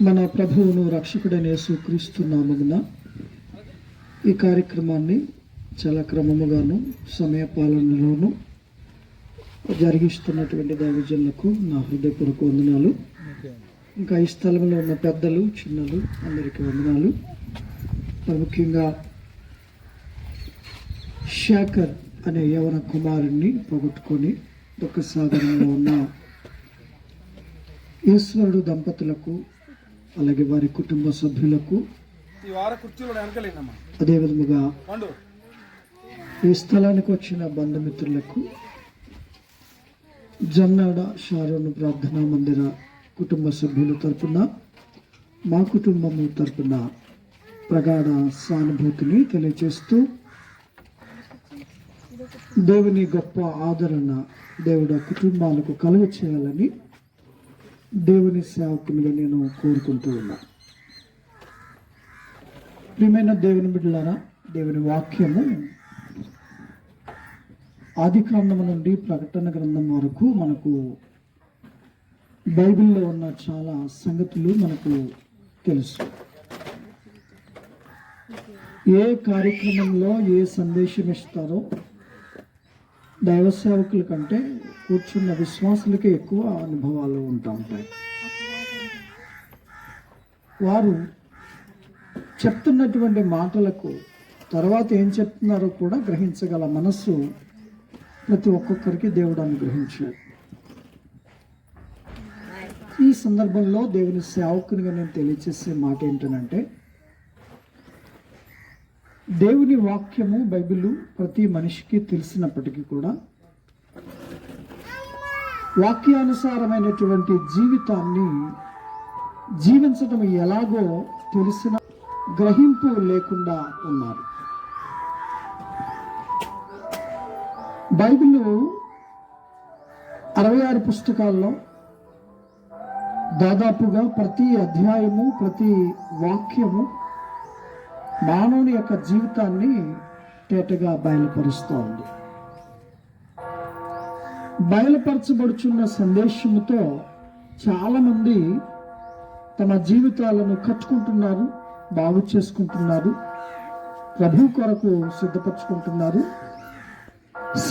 మన ప్రభువును రక్షకుడైన యేసుక్రీస్తు నామమున ఈ కార్యక్రమాన్ని చాలా క్రమముగాను సమయపాలనలోను జరిగిస్తున్నటువంటి దైవజనులకు నా హృదయపూర్వక వందనాలు. ఇంకా ఈ స్థలంలో ఉన్న పెద్దలు చిన్నలు అందరికీ వందనాలు. ముఖ్యంగా శేఖర్ అనే యవన కుమారుణ్ణి పోగొట్టుకొని దుఃఖ సాగరంలో ఉన్న ఈశ్వరుడు దంపతులకు, అలాగే వారి కుటుంబ సభ్యులకు, అదేవిధముగా ఈ స్థలానికి వచ్చిన బంధుమిత్రులకు, జన్నాడ షారోను ప్రార్థనా మందిర కుటుంబ సభ్యుల తరపున, మా కుటుంబము తరపున ప్రగాఢ సానుభూతిని తెలియజేస్తూ, దేవుని గొప్ప ఆదరణ దేవుడు కుటుంబాలకు కలుగ చేయాలని దేవుని సేవకునిగా నేను కోరుకుంటూ ఉన్నా. ప్రియమైన దేవుని బిడ్డలారా, దేవుని వాక్యము ఆది కాండము నుండి ప్రకటన గ్రంథం వరకు మనకు బైబిల్లో ఉన్న చాలా సంగతులు మనకు తెలుసు. ఏ కార్యక్రమంలో ఏ సందేశం ఇస్తారో దైవ సేవకుల కంటే కూర్చున్న విశ్వాసులకే ఎక్కువ అనుభవాలు ఉంటాయి. వారు చెప్తున్నటువంటి మాటలకు తర్వాత ఏం చెప్తున్నారో కూడా గ్రహించగల మనస్సు ప్రతి ఒక్కొక్కరికి దేవుడు అనుగ్రహించాడు. ఈ సందర్భంలో దేవుని సేవకునిగా నేను తెలియజేసే మాట ఏంటంటే, దేవుని వాక్యము బైబిల్ ప్రతి మనిషికి తెలిసినప్పటికీ కూడా వాక్యానుసారమైనటువంటి జీవితాన్ని జీవించడం ఎలాగో తెలిసిన గ్రహింపు లేకుండా ఉన్నారు. బైబిల్ 66 పుస్తకాల్లో దాదాపుగా ప్రతి అధ్యాయము, ప్రతి వాక్యము మానవుని యొక్క జీవితాన్ని తేటగా బయలుపరుస్తోంది. బయలుపరచబడుచున్న సందేశముతో చాలామంది తమ జీవితాలను కట్టుకుంటున్నారు, బాగు చేసుకుంటున్నారు, ప్రభు కొరకు సిద్ధపరచుకుంటున్నారు,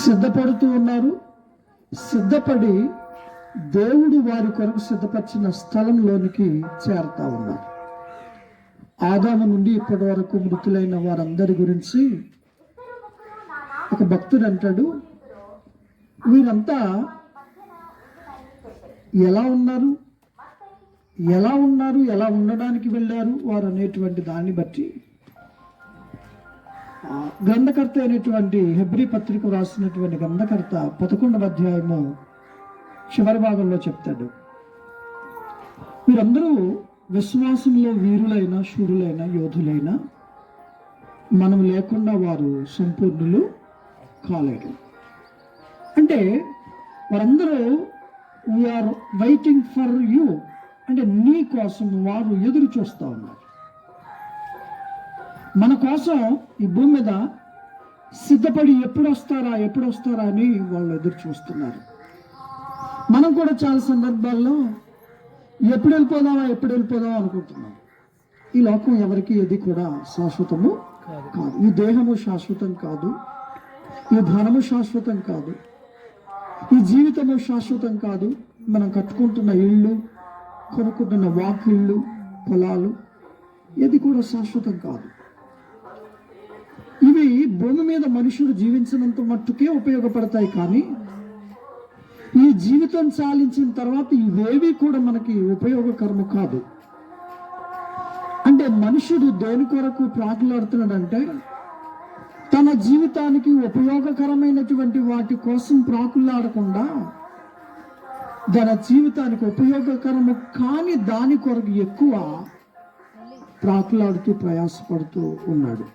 సిద్ధపడుతూ ఉన్నారు. సిద్ధపడి దేవుడు వారి కొరకు సిద్ధపరిచిన స్థలంలోనికి చేరుతా ఉన్నారు. ఆదాము నుండి ఇప్పటి వరకు మృతులైన వారందరి గురించి ఒక భక్తుడు అంటాడు, వీరంతా ఎలా ఉన్నారు, ఎలా ఉండడానికి వెళ్ళారు వారు అనేటువంటి దాన్ని బట్టి గ్రంథకర్త అయినటువంటి హెబ్రీ పత్రిక రాసినటువంటి గ్రంథకర్త 11వ అధ్యాయము చివరి భాగంలో చెప్తాడు, వీరందరూ విశ్వాసంలో వీరులైన, శూరులైన, యోధులైన, మనం లేకుండా వారు సంపూర్ణులు కాలేరు. అంటే వారందరూ వీఆర్ వెయిటింగ్ ఫర్ యూ, అంటే నీ కోసం వారు ఎదురు చూస్తూ ఉన్నారు. మన కోసం ఈ భూమి మీద సిద్ధపడి ఎప్పుడు వస్తారా అని వాళ్ళు ఎదురు చూస్తున్నారు. మనం కూడా చాలా సందర్భాల్లో ఎప్పుడు వెళ్ళిపోదాం అనుకుంటున్నాం. ఈ లోకం ఎవరికి ఏది కూడా శాశ్వతము కాదు. ఈ దేహము శాశ్వతం కాదు, ఈ ధనము శాశ్వతం కాదు, ఈ జీవితము శాశ్వతం కాదు. మనం కట్టుకుంటున్న ఇళ్ళు, కొనుక్కుంటున్న వాకిళ్ళు, పొలాలు, ఏది కూడా శాశ్వతం కాదు. ఇవి భూమి మీద మనుషుడు జీవించినంత మట్టుకే ఉపయోగపడతాయి, కానీ ఈ జీవితం చాలించిన తర్వాత ఇవేవి కూడా మనకి ఉపయోగకరము కాదు. అంటే మనుషుడు దేని కొరకు ప్రాకులాడుతున్నాడంటే, తన జీవితానికి ఉపయోగకరమైనటువంటి వాటి కోసం ప్రాకులాడకుండా తన జీవితానికి ఉపయోగకరము కాని దాని కొరకు ఎక్కువ ప్రాకులాడుతూ ప్రయాసపడుతూ ఉన్నాడు.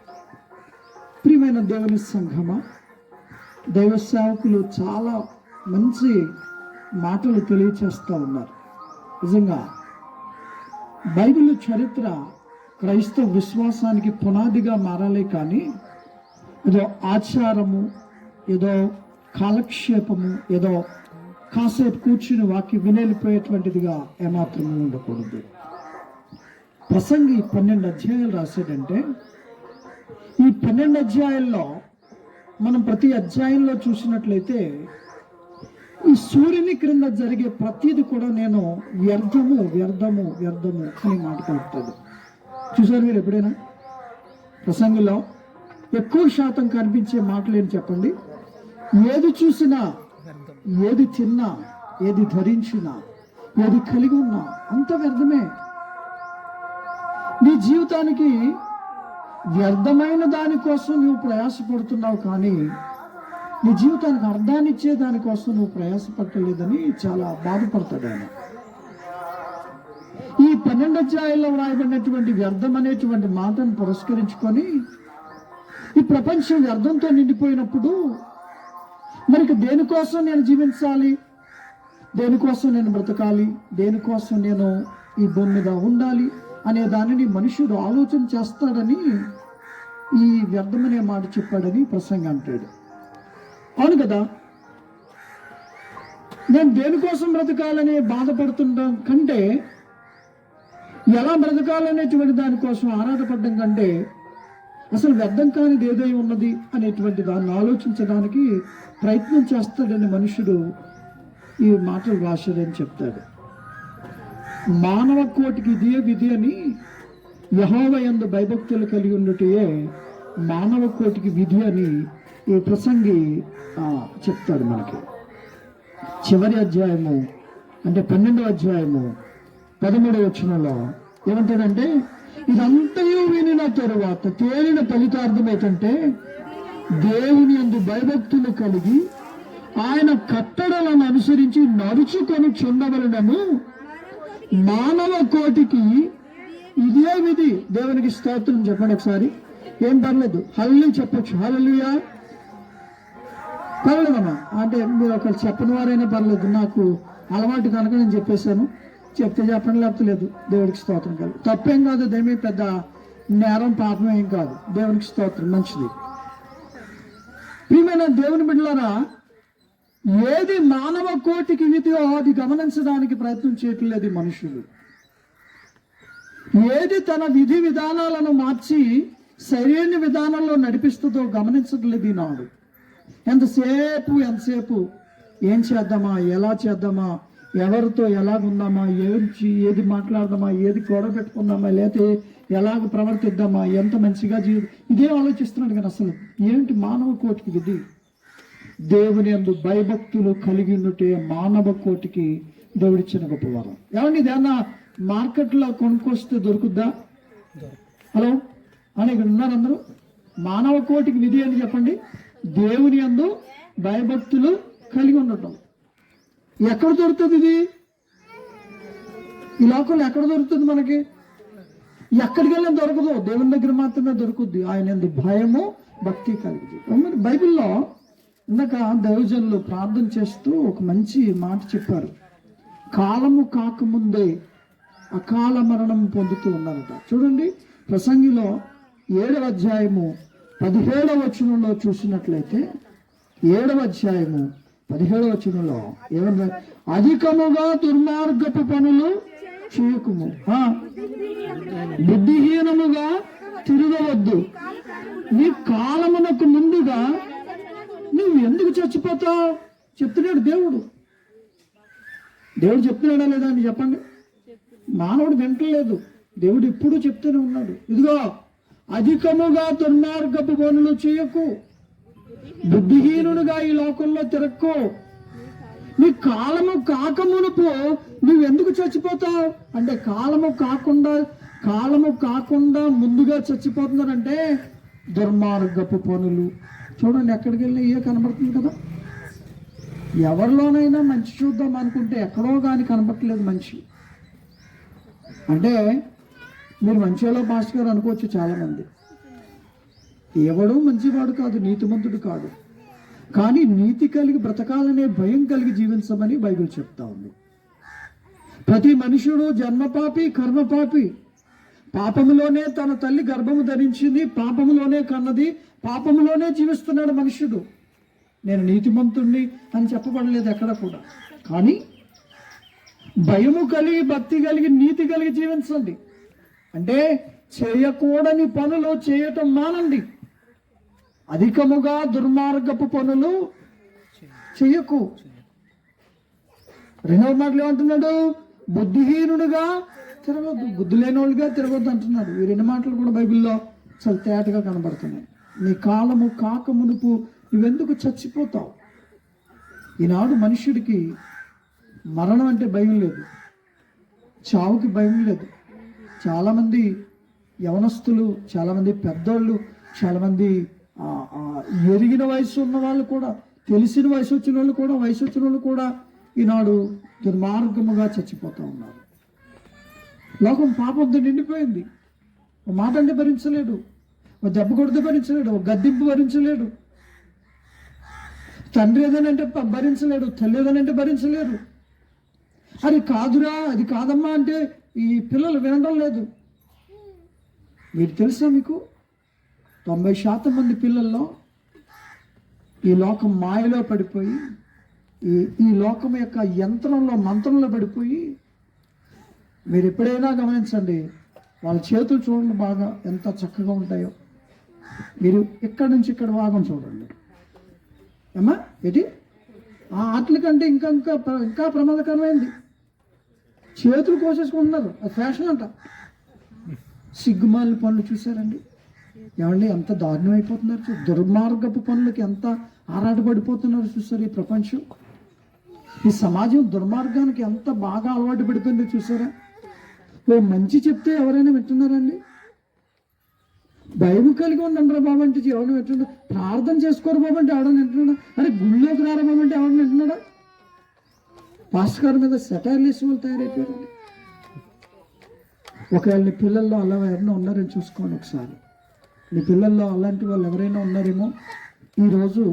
ప్రియమైన దేవుని సంఘమా, దైవ సేవకులు చాలా మంచి మాటలు తెలియచేస్తూ ఉన్నారు. నిజంగా బైబిల్ చరిత్ర క్రైస్తవ విశ్వాసానికి పునాదిగా మారాలి, కానీ ఏదో ఆచారము, ఏదో కాలక్షేపము, ఏదో కాసేపు కూర్చుని వాక్యం వినేలిపోయేటువంటిదిగా ఏమాత్రము ఉండకూడదు. ప్రసంగి 12 అధ్యాయాలు రాశాడంటే ఈ 12 అధ్యాయాల్లో మనం ప్రతి అధ్యాయంలో చూసినట్లయితే ఈ సూర్యుని క్రింద జరిగే ప్రతిది కూడా నేను వ్యర్థము వ్యర్థము వ్యర్థము అని మాట కలుపుతాడు. చూసారు మీరు ఎప్పుడైనా ప్రసంగిలో ఎక్కువ శాతం కనిపించే మాటలు ఏంటి చెప్పండి? ఏది చూసినా, ఏది తిన్నా, ఏది ధరించినా, ఏది కలిగి ఉన్నా అంత వ్యర్థమే. నీ జీవితానికి వ్యర్థమైన దానికోసం నువ్వు ప్రయాసపడుతున్నావు, కానీ నీ జీవితానికి అర్థాన్ని ఇచ్చే దానికోసం నువ్వు ప్రయాసపడలేదని చాలా బాధపడతాడు ఆయన. ఈ 12 అధ్యాయాల్లో వ్రాయబడినటువంటి వ్యర్థం అనేటువంటి మాటను పురస్కరించుకొని ఈ ప్రపంచం వ్యర్థంతో నిండిపోయినప్పుడు మరి దేనికోసం నేను జీవించాలి, దేనికోసం నేను బ్రతకాలి, దేనికోసం నేను ఈ భూమి మీద ఉండాలి అనే దానిని మనుషుడు ఆలోచన చేస్తాడని ఈ వ్యర్థమనే మాట చెప్పాడని ప్రసంగి అంటాడు. అవును కదా, నేను దేనికోసం బ్రతకాలని బాధపడుతుండడం కంటే ఎలా బ్రతకాలనేటువంటి దానికోసం ఆరాటపడడం కంటే అసలు వ్యర్థం కానిది ఏదై ఉన్నది అనేటువంటి దాన్ని ఆలోచించడానికి ప్రయత్నం చేస్తాడని మనుషుడు ఈ మాటలు రాశాడని చెప్తాడు. మానవ కోటికి ఇదే విధి అని యెహోవా యందు భయభక్తులు కలిగి ఉన్నట్టుయే మానవ కోటికి విధి అని ఈ ప్రసంగి చెప్తాడు మనకి. చివరి అధ్యాయము అంటే 12వ అధ్యాయము 13వ వచనంలో ఏమంటాడంటే, ఇదంతయు వినిన తరువాత తేలిన ఫలితార్థం ఏంటంటే దేవుని యందు భయభక్తులు కలిగి ఆయన కట్టడలను అనుసరించి నడుచుకొని చుండవలనము మానవ కోటికి ఇదే విధి. దేవునికి స్తోత్రం చెప్పండి ఒకసారి. ఏం పర్లేదు, హల్లెలూయా చెప్పొచ్చు. హల్లెలూయా పర్లేదమ్మా, అంటే మీరు ఒకరు చెప్పని వారైనా పర్లేదు, నాకు అలవాటు కనుక నేను చెప్పేశాను. చెప్తే చెప్పండి, లేకపోతే లేదు. దేవుడికి స్తోత్రం కాదు, తప్పేం కాదు, దేమీ పెద్ద నేరం పాపం ఏం కాదు. దేవునికి స్తోత్రం, మంచిది. ప్రియమైన దేవుని బిడ్డలారా, ఏది మానవ కోటికి విధియో అది గమనించడానికి ప్రయత్నం చేయట్లేదు మనుషులు. ఏది తన విధి విధానాలను మార్చి సరైన విధానంలో నడిపిస్తుందో గమనించట్లేదు ఈనాడు. ఎంతసేపు ఏం చేద్దామా, ఎలా చేద్దామా, ఎవరితో ఎలాగుందామా, ఏది మాట్లాడదామా, ఏది గొడవ పెట్టుకుందామా, లేకపోతే ఎలాగ ప్రవర్తిద్దామా, ఎంత మంచిగా ఇదే ఆలోచిస్తున్నాడు. కానీ అసలు ఏంటి మానవ కోటికి విధి? దేవుని యందు భయభక్తులు కలిగి ఉన్నట్టే మానవ కోటికి దేవుడిచ్చిన గొప్పవారం. ఏమండి, ఇదేమన్నా మార్కెట్లో కొనుక్కొస్తే దొరుకుద్దా? హలో అని ఇక్కడ ఉన్నారు అందరూ. మానవ కోటికి విధి అని చెప్పండి, దేవుని యందు భయభక్తులు కలిగి ఉండటం. ఎక్కడ దొరుకుతుంది ఇది? ఈ లోకంలో ఎక్కడ దొరుకుతుంది మనకి? ఎక్కడికి వెళ్ళినా దొరకదు, దేవుని దగ్గర మాత్రమే దొరుకుద్ది. ఆయన యందు భయము భక్తి కలిగి. మరి బైబిల్లో ఇందాక దైవజనులు ప్రార్థన చేస్తూ ఒక మంచి మాట చెప్పారు. కాలము కాకముందే అకాల మరణం పొందుతూ ఉన్నారట. చూడండి, ప్రసంగిలో 7వ అధ్యాయము 17వ వచనంలో చూసినట్లయితే 7వ అధ్యాయము 17వ వచనంలో ఏమన్నా, అధికముగా దుర్మార్గపు పనులు చేయకుము, బుద్ధిహీనముగా తిరగవద్దు, నీ కాలమునకు ముందుగా నువ్వు ఎందుకు చచ్చిపోతావు చెప్తున్నాడు దేవుడు. దేవుడు చెప్తున్నాడా లేదా అని చెప్పండి. మానవుడు వింటలేదు, దేవుడు ఎప్పుడూ చెప్తూనే ఉన్నాడు. ఇదిగో, అధికముగా దుర్మార్గపు పనులు చేయకు, బుద్ధిహీనుడుగా ఈ లోకంలో తిరక్కో, నీ కాలము కాకమునుపు నువ్వెందుకు చచ్చిపోతావు అంటే, కాలము కాకుండా ముందుగా చచ్చిపోతున్నారంటే దుర్మార్గపు పనులు. చూడండి, ఎక్కడికి వెళ్ళినా ఏ కనబడుతుంది కదా. ఎవరిలోనైనా మంచి చూద్దాం అనుకుంటే ఎక్కడో కానీ కనబడట్లేదు మంచి. అంటే మీరు మంచిలో పాస్టర్ గారు అనుకోవచ్చు చాలామంది. ఎవడో మంచివాడు కాదు, నీతిమంతుడు కాదు, కానీ నీతి కలిగి బ్రతకాలనే భయం కలిగి జీవించమని బైబిల్ చెప్తా ఉంది. ప్రతి మనుషుడు జన్మపాపి, కర్మపాపి. పాపములోనే తన తల్లి గర్భము ధరించింది, పాపములోనే కన్నది, పాపములోనే జీవిస్తున్నాడు మనుషుడు. నేను నీతిమంతుణ్ణి అని చెప్పబడలేదు ఎక్కడ కూడా. కానీ భయము కలిగి, భక్తి కలిగి, నీతి కలిగి జీవించండి. అంటే చేయకూడని పనులు చేయటం మానండి. అధికముగా దుర్మార్గపు పనులు చెయ్యకు. రెండవ మాటలు ఏమంటున్నాడు? బుద్ధిహీనుడుగా తిరగొద్దు, బుద్ధి లేని వాళ్ళుగా తిరగొద్దు అంటున్నాడు. ఈ రెండు మాటలు కూడా బైబిల్లో చాలా తేటగా కనబడుతున్నాయి. నీ కాలము కాక మునుపు నువ్వెందుకు చచ్చిపోతావు? ఈనాడు మనుష్యుడికి మరణం అంటే భయం లేదు, చావుకి భయం లేదు. చాలామంది యవనస్తులు, చాలామంది పెద్దోళ్ళు, చాలామంది ఎరిగిన వయసు ఉన్న వాళ్ళు కూడా, తెలిసిన వయసు వచ్చిన వాళ్ళు కూడా ఈనాడు దుర్మార్గముగా చచ్చిపోతూ ఉన్నారు. లోకం పాపంతో నిండిపోయింది. ఒక మాట అంటే భరించలేడు, ఒక దెబ్బ కొడితే భరించలేడు, ఒక గద్దింపు భరించలేడు, తండ్రి ఏదనంటే భరించలేడు, తల్లి ఏదనంటే భరించలేరు. అది కాదురా, అది కాదమ్మా అంటే ఈ పిల్లలు వినడం లేదు. మీరు తెలుసా, మీకు 90% మంది పిల్లల్లో ఈ లోకం మాయలో పడిపోయి, ఈ లోకం యొక్క మంత్రంలో పడిపోయి, మీరు ఎప్పుడైనా గమనించండి, వాళ్ళ చేతులు చూడండి బాగా ఎంత చక్కగా ఉంటాయో. మీరు ఇక్కడి నుంచి ఇక్కడ భాగం చూడండి ఏమా, ఏంటి ఆటల కంటే ఇంకా ప్రమాదకరమైంది. చేతులు కోసేసుకుంటున్నారు, అది ఫ్యాషన్ అంట. సిగ్గుమాలిన పనులు చూసారండి ఏమండి, ఎంత దారుణం అయిపోతున్నారు. దుర్మార్గపు పనులకి ఎంత ఆరాటపడిపోతున్నారు చూసారు. ఈ ప్రపంచం, ఈ సమాజం దుర్మార్గానికి ఎంత బాగా అలవాటు పడిపోయిందో చూసారా. ఓ మంచి చెప్తే ఎవరైనా వింటున్నారండి? భయం కలిగి ఉండండి బాబు అంటే ఎవరైనా వింటున్నాడు? ప్రార్థన చేసుకోరు బాబు అంటే ఎవరైనా వింటున్నాడా? అరే గుళ్ళోకి రారా బాబు అంటే ఎవరైనా వింటున్నాడా? పాస్టర్ గారి మీద సెటైర్లు వేసి వాళ్ళు తయారైపోయారండి. ఒకవేళ నీ పిల్లల్లో అలా ఎవరైనా ఉన్నారని చూసుకోండి ఒకసారి. నీ పిల్లల్లో అలాంటి వాళ్ళు ఎవరైనా ఉన్నారేమో ఈరోజు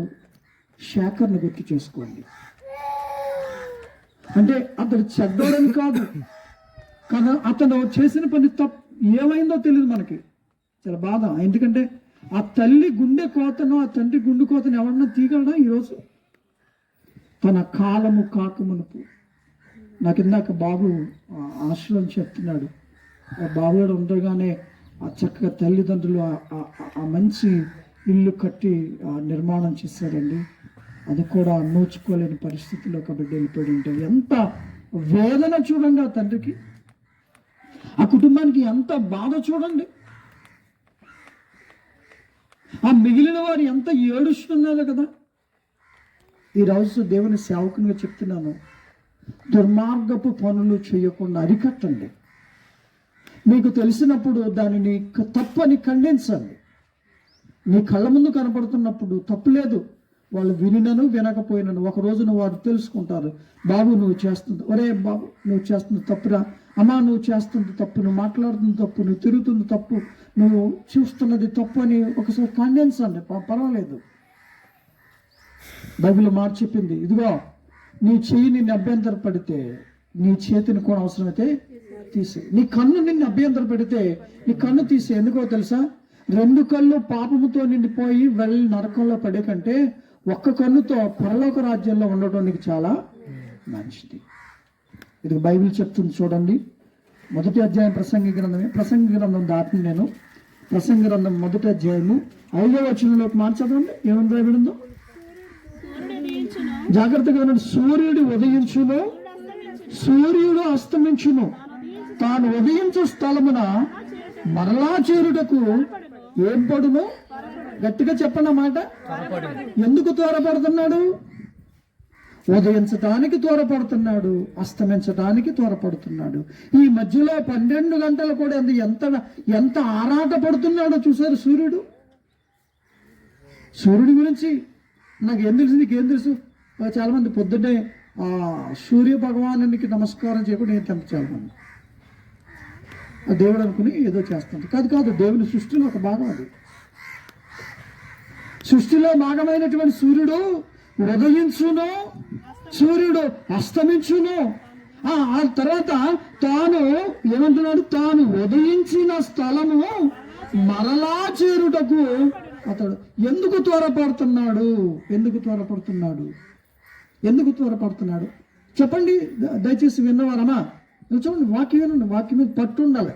శేఖర్ని గుర్తు చేసుకోండి. అంటే అతడు చెడ్డోడని కాదు, కానీ అతను చేసిన పని తప్పు ఏమైందో తెలియదు మనకి. చాలా బాధ. ఎందుకంటే ఆ తల్లి గుండె కోతను, ఆ తండ్రి గుండె కోతను ఎవరన్నా తీగలడా ఈరోజు? తన కాలము కాకమునుపు. నాకు ఇందాక బాబు ఆశ్రమం చెప్తున్నాడు, ఆ బాబుగాడు ఉండగానే ఆ చక్కగా తల్లిదండ్రులు ఆ మంచి ఇల్లు కట్టి నిర్మాణం చేశారండి. అది కూడా నోచుకోలేని పరిస్థితిలో ఒక బిడ్డ వెళ్ళిపోయి ఉంటుంది. ఎంత వేదన చూడండి ఆ తండ్రికి, ఆ కుటుంబానికి ఎంత బాధ చూడండి. ఆ మిగిలిన వారు ఎంత ఏడుస్తున్నారు కదా. ఈరోజు దేవుని సేవకునిగా చెప్తున్నాను, దుర్మార్గపు పనులు చేయకుండా అరికట్టండి. మీకు తెలిసినప్పుడు దానిని తప్పని ఖండించండి. నీ కళ్ళ ముందు కనపడుతున్నప్పుడు తప్పు లేదు, వాళ్ళు వినినను వినకపోయినను ఒక రోజున వారు తెలుసుకుంటారు. బాబు నువ్వు చేస్తుంది, ఒరే బాబు నువ్వు చేస్తుంది తప్పురా, అమ్మా నువ్వు చేస్తుంది తప్పు, నువ్వు మాట్లాడుతుంది తప్పు, నువ్వు తిరుగుతుంది తప్పు, నువ్వు చూస్తున్నది తప్పు అని ఒకసారి ఖండించండి, పర్వాలేదు. బైబిల్ మాట చెప్పింది, ఇదిగో నీ చెయ్యి నిన్ను అభ్యంతర పడితే నీ చేతిని కూడా అవసరమైతే తీసే. నీ కన్ను నిన్ను అభ్యంతర పెడితే నీ కన్ను తీసే. ఎందుకో తెలుసా? 2 కళ్ళు పాపముతో నిండిపోయి వెళ్ళి నరకంలో పడే కంటే ఒక్క కన్నుతో పరలోక రాజ్యంలో ఉండటం నీకు చాలా మంచిది. ఇది బైబిల్ చెప్తుంది చూడండి. 1వ అధ్యాయం ప్రసంగి గ్రంథం దాటిని నేను ప్రసంగి గ్రంథం 1వ అధ్యాయము 5వ వచనంలోకి మార్చదండి. ఏమని రాయబడిందో జాగ్రత్తగా వినండి. సూర్యుడు ఉదయించును, సూర్యుడు అస్తమించును, తాను ఉదయించు స్థలమున మరలా చేరుటకు ఏం పడును? గట్టిగా చెప్పండి మాట. ఎందుకు త్వరపడుతున్నాడు? ఉదయించడానికి త్వరపడుతున్నాడు, అస్తమించడానికి త్వరపడుతున్నాడు. ఈ మధ్యలో 12 గంటలు కూడా ఎంత ఆరాట పడుతున్నాడో చూసారు సూర్యుడు. సూర్యుడి గురించి నాకేం తెలుసు, నీకేం తెలుసు? చాలా మంది పొద్దున్నే సూర్య భగవానునికి నమస్కారం చేయకుండా ఏం తెంప చాలా మంది దేవుడు అనుకుని ఏదో చేస్తుంది. కాదు, దేవుని సృష్టిలో ఒక భాగం అది. సృష్టిలో భాగమైనటువంటి సూర్యుడు ఉదయించును, సూర్యుడు అస్తమించును. ఆ తర్వాత తాను ఏమంటున్నాడు? తాను ఉదయించిన స్థలము మరలా చేరుటకు అతడు ఎందుకు త్వరపడుతున్నాడు? చెప్పండి, దయచేసి విన్నవారమ్మా చూడండి, వాక్యం వినండి, వాక్యం మీద పట్టు ఉండాలి.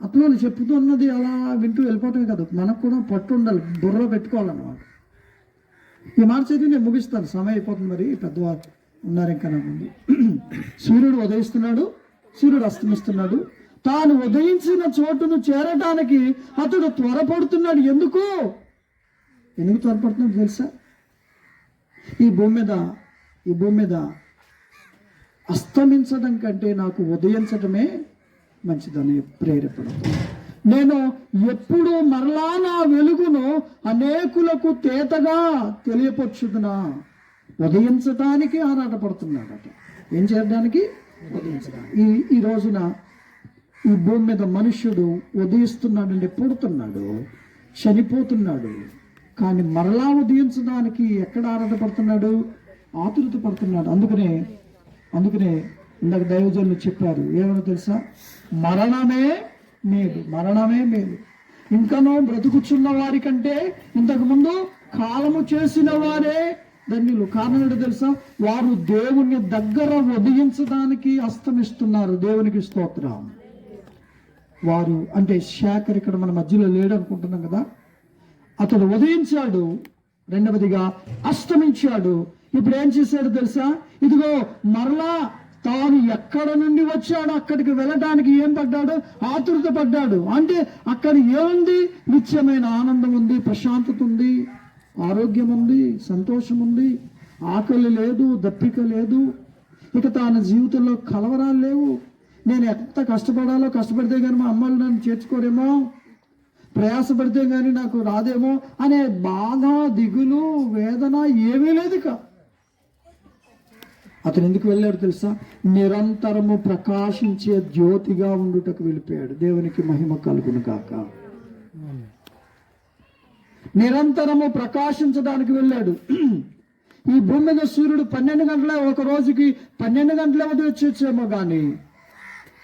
అట్లా చెప్తూ ఉన్నది అలా వింటూ వెళ్ళిపోవటమే కాదు, మనకు కూడా పట్టు ఉండాలి, బుర్ర పెట్టుకోవాలన్నమాట. ఈ మాట చదివి నేను ముగిస్తాను, సమయం అయిపోతుంది, మరి పెద్దవారు ఉన్నారు ఇంకా నా ముందు. సూర్యుడు ఉదయిస్తున్నాడు, సూర్యుడు అస్తమిస్తున్నాడు. తాను ఉదయించిన చోటును చేరడానికి అతడు త్వరపడుతున్నాడు. ఎందుకు త్వరపడుతున్నాడు తెలుసా? ఈ భూమి మీద అస్తమించడం కంటే నాకు ఉదయించడమే మంచిదని ప్రేరేపడుతుంది. నేను ఎప్పుడు మరలా నా వెలుగును అనేకులకు తేటగా తెలియపరచుదునా. ఉదయించడానికి ఆరాటపడుతున్నాడట. ఏం చేయడానికి? ఉదయించడానికి. ఈ రోజున ఈ భూమి మీద మనుష్యుడు ఉదయిస్తున్నాడండి, పుడుతున్నాడు, చనిపోతున్నాడు, కానీ మరలా ఉదయించడానికి ఎక్కడ ఆరాటపడుతున్నాడు? ఆతురత పడుతున్నాడు. అందుకనే ఇందాక దైవజనులు చెప్పారు, ఏమన్నా తెలుసా? మరణమే మేలు. ఇంకనూ బ్రతుకుచున్న వారి కంటే ఇంతకు ముందు కాలము చేసిన వారే ధన్యులు. కారణం ఏంటో తెలుసా? వారు దేవుని దగ్గర ఉదయించడానికి అస్తమిస్తున్నారు. దేవునికి స్తోత్రం. వారు అంటే శేఖర్ ఇక్కడ మన మధ్యలో లేడు అనుకుంటున్నాం కదా. అతడు ఉదయించాడు, రెండవదిగా అస్తమించాడు. ఇప్పుడు ఏం చేశాడు తెలుసా? ఇదిగో మరలా తాను ఎక్కడ నుండి వచ్చాడో అక్కడికి వెళ్ళడానికి ఏం పడ్డాడు? ఆతురత పడ్డాడు. అంటే అక్కడ ఏముంది? నిత్యమైన ఆనందం ఉంది, ప్రశాంతత ఉంది, ఆరోగ్యం ఉంది, సంతోషం ఉంది, ఆకలి లేదు, దప్పిక లేదు, ఇక తన జీవితంలో కలవరాలు లేవు. నేను ఎంత కష్టపడితే కానీ మా అమ్మలు నన్ను చేర్చుకోరేమో, ప్రయాసపడితే కానీ నాకు రాదేమో అనే బాధ, దిగులు, వేదన ఏమీ లేదు. ఇక అతను ఎందుకు వెళ్ళాడు తెలుసా? నిరంతరము ప్రకాశించే జ్యోతిగా ఉండుటకు వెళ్ళిపోయాడు. దేవునికి మహిమ కలుగును గాక. నిరంతరము ప్రకాశించడానికి వెళ్ళాడు. ఈ భూమి మీద సూర్యుడు 12 గంటలే, ఒక రోజుకి 12 గంటలే ఉదయించొచ్చేమో కానీ,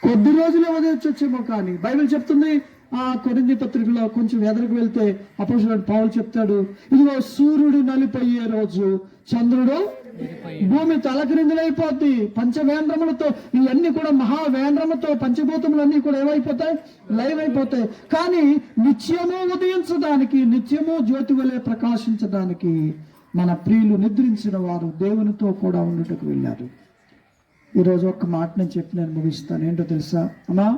కొద్ది రోజులే ఉదయించొచ్చేమో కానీ, బైబిల్ చెప్తుంది. ఆ కొరింథీ పత్రికలో కొంచెం ఎదరికి వెళ్తే అపోస్తలుడు పౌలు చెప్తాడు, ఇదిగో సూర్యుడు నలిపోయే రోజు, చంద్రుడు భూమి తలక్రిందులైపోద్ది, పంచవేంద్రములతో, ఇవన్నీ కూడా మహావేంద్రములతో పంచభూతములన్నీ కూడా ఏమైపోతాయి? లైవ్ అయిపోతాయి. కానీ నిత్యము ఉదయించడానికి, నిత్యము జ్యోతి వలె ప్రకాశించడానికి మన ప్రియులు నిద్రించిన వారు దేవునితో కూడా ఉండుటకు వెళ్ళారు. ఈరోజు ఒక్క మాట నేను చెప్పి నేను ముగిస్తాను. ఏంటో తెలుసా అమ్మా?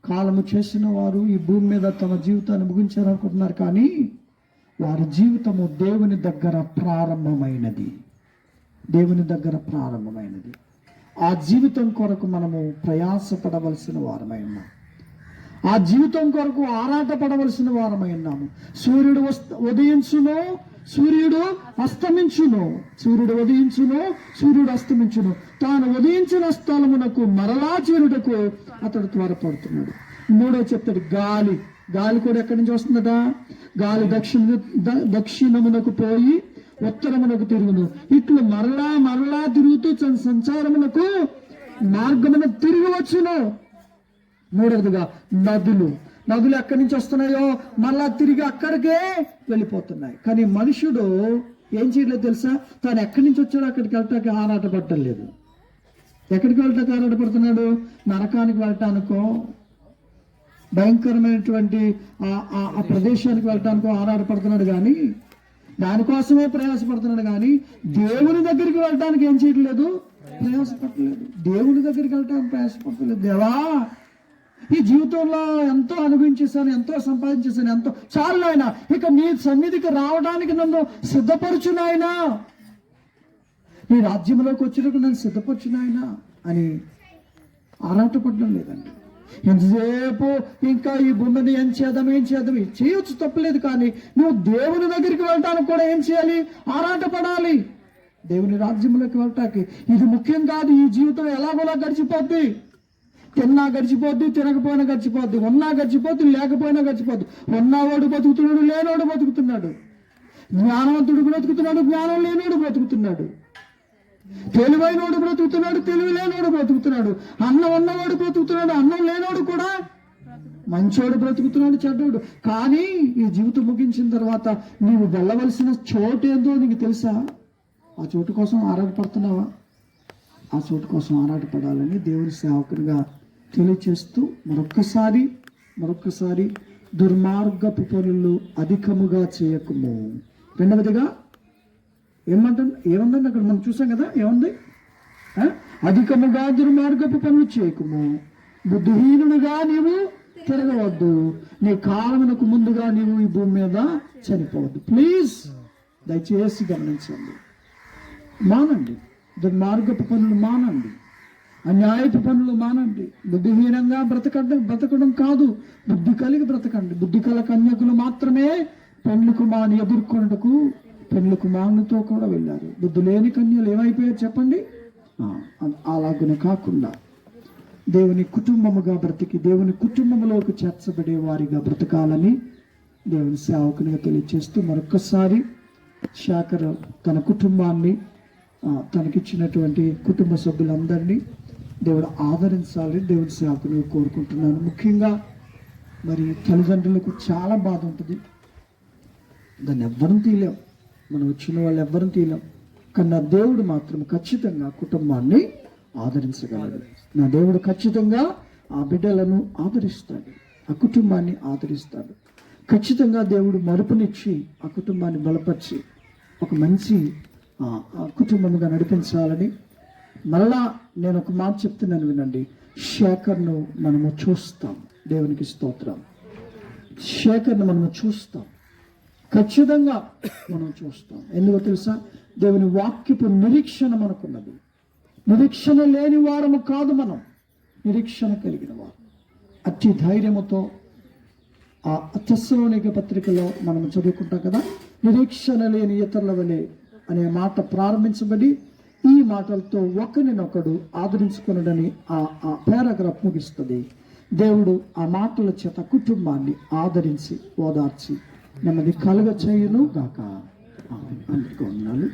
కాలము చేసిన వారు ఈ భూమి మీద తమ జీవితాన్ని ముగించారనుకుంటున్నారు, కానీ వారి జీవితము దేవుని దగ్గర ప్రారంభమైనది. ఆ జీవితం కొరకు మనము ప్రయాసపడవలసిన వారమై ఉన్నాం. ఆ జీవితం కొరకు ఆరాటపడవలసిన వారమై ఉన్నాము. సూర్యుడు ఉదయించును, సూర్యుడు అస్తమించును, సూర్యుడు అస్తమించును. తాను ఉదయించిన స్థలమునకు మరలా చేరుటకు అతడు త్వరపడుతున్నాడు. మూడో చెప్తాడు, గాలి కూడా ఎక్కడి నుంచి వస్తుందట? గాలి దక్షిణమునకు పోయి ఉత్తరమునకు తిరుగును, ఇట్లు మరలా తిరుగుతూ సంచారమునకు మార్గమున తిరిగి వచ్చును. మూడవదిగా నదులు ఎక్కడి నుంచి వస్తున్నాయో మరలా తిరిగి అక్కడికే వెళ్ళిపోతున్నాయి. కానీ మనుషుడు ఏం చేయలేదు తెలుసా? తాను ఎక్కడి నుంచి వచ్చాడో అక్కడికి వెళ్ళటానికి ఆరాటపడటం లేదు. ఎక్కడికి వెళ్ళటానికి ఆరాటపడుతున్నాడు? నరకానికి వెళ్ళటానికో, భయంకరమైనటువంటి ఆ ప్రదేశానికి వెళ్ళటానికో ఆరాటపడుతున్నాడు, కానీ దానికోసమే ప్రయాసపడుతున్నాడు. కానీ దేవుని దగ్గరికి వెళ్ళటానికి ఏం చేయట్లేదు? ప్రయాసపడలేదు. దేవుని దగ్గరికి వెళ్ళటానికి ప్రయాసపడలేదు. దేవా, ఈ జీవితంలో ఎంతో అనుభవించేశాను, ఎంతో సంపాదించేశాను, ఎంతో చాలు నాయన, ఇక నీ సన్నిధికి రావడానికి నన్ను సిద్ధపరచు నాయనా, నీ రాజ్యంలోకి వచ్చినట్టు నన్ను సిద్ధపరచు నాయనా అని ఆరాటపడడం లేదండి. ఎంతసేపు ఇంకా ఈ భూమిని ఏం చేద్దాం చేయొచ్చు, తప్పలేదు. కానీ నువ్వు దేవుని దగ్గరికి వెళ్ళటానికి కూడా ఏం చేయాలి? ఆరాటపడాలి. దేవుని రాజ్యంలోకి వెళ్ళటానికి ఇది ముఖ్యం కాదు. ఈ జీవితం ఎలాగోలా గడిచిపోద్ది. తిన్నా గడిచిపోద్ది, తినకపోయినా గడిచిపోద్ది, ఉన్నా గడిచిపోద్ది, లేకపోయినా గడిచిపోద్ది. ఉన్నవాడు బతుకుతున్నాడు, లేనోడు బతుకుతున్నాడు, జ్ఞానవంతుడు బ్రతుకుతున్నాడు, జ్ఞానం లేనోడు బ్రతుకుతున్నాడు, తెలివైనోడు బ్రతుకుతున్నాడు, తెలివి లేనోడు బ్రతుకుతున్నాడు, అన్నం ఉన్నవాడు బ్రతుకుతున్నాడు, అన్నం లేనోడు కూడా మంచోడు బ్రతుకుతున్నాడు, చెడ్డోడు. కానీ ఈ జీవితం ముగించిన తర్వాత నీవు వెళ్ళవలసిన చోటు ఏందో నీకు తెలుసా? ఆ చోటు కోసం ఆరాటపడుతున్నావా? ఆ చోటు కోసం ఆరాటపడాలని దేవుని సేవకునిగా తెలియచేస్తూ మరొక్కసారి దుర్మార్గపు పనులు అధికముగా చేయకము. రెండవదిగా ఏముందండి అక్కడ మనం చూసాం కదా, ఏముంది? అధికముగా దుర్మార్గపు పనులు చేయకము, బుద్ధిహీనుడుగా నీవు తిరగవద్దు, నీ కాలమునకు ముందుగా నీవు ఈ భూమి మీద చనిపోవద్దు. ప్లీజ్ దయచేసి గమనించండి. మానండి, దుర్మార్గపు పనులు మానండి, అన్యాయపు పనులు మానండి. బుద్ధిహీనంగా బ్రతకడం కాదు, బుద్ధి కలిగి బ్రతకండి. బుద్ధి కల కన్యకులు మాత్రమే పెండ్లి కుమారుని ఎదుర్కొన్నటకు పెండ్లి కుమారునితో కూడా వెళ్ళారు. బుద్ధి లేని కన్యలు ఏమైపోయారు చెప్పండి? అలాగనే కాకుండా దేవుని కుటుంబముగా బ్రతికి దేవుని కుటుంబంలోకి చేర్చబడే వారిగా బ్రతకాలని దేవుని సేవకునిగా తెలియజేస్తూ మరొక్కసారి శేఖర్ తన కుటుంబాన్ని, తనకిచ్చినటువంటి కుటుంబ సభ్యులందరినీ దేవుడు ఆదరించాలని దేవుని సేవకునిగా కోరుకుంటున్నాను. ముఖ్యంగా మరి తల్లిదండ్రులకు చాలా బాధ ఉంటుంది, దాన్ని ఎవ్వరం తీయలేం, మనం వచ్చిన వాళ్ళు ఎవ్వరం తీయలేం. కానీ నా దేవుడు మాత్రం ఖచ్చితంగా కుటుంబాన్ని ఆదరించగలడు. నా దేవుడు ఖచ్చితంగా ఆ బిడ్డలను ఆదరిస్తాడు, ఆ కుటుంబాన్ని ఆదరిస్తాడు. ఖచ్చితంగా దేవుడు మరుపునిచ్చి ఆ కుటుంబాన్ని బలపరిచి ఒక మంచి కుటుంబముగా నడిపించాలని. మరలా నేను ఒక మాట చెప్తున్నాను వినండి. శేఖర్ను మనము చూస్తాం, దేవునికి స్తోత్రం. శేఖర్ను మనము చూస్తాం, ఖచ్చితంగా మనం చూస్తాం. ఎందుకో తెలుసా? దేవుని వాక్యపు నిరీక్షణ మనకున్నది. నిరీక్షణ లేని వారము కాదు మనం, నిరీక్షణ కలిగిన వారు. అతి ధైర్యముతో ఆ తెస్సలోనిక పత్రికలో మనం చదువుకుంటాం కదా, నిరీక్షణ లేని ఇతరుల వలె అనే మాట ప్రారంభించబడి ఈ మాటలతో ఒకరినొకడు ఆదరించుకున్నాడని ఆ పారాగ్రాఫ్ ముగిస్తుంది. దేవుడు ఆ మాటల చేత కుటుంబాన్ని ఆదరించి ఓదార్చి నెమ్మది కలుగ చేయును గాక. అందరికీ వందనాలు.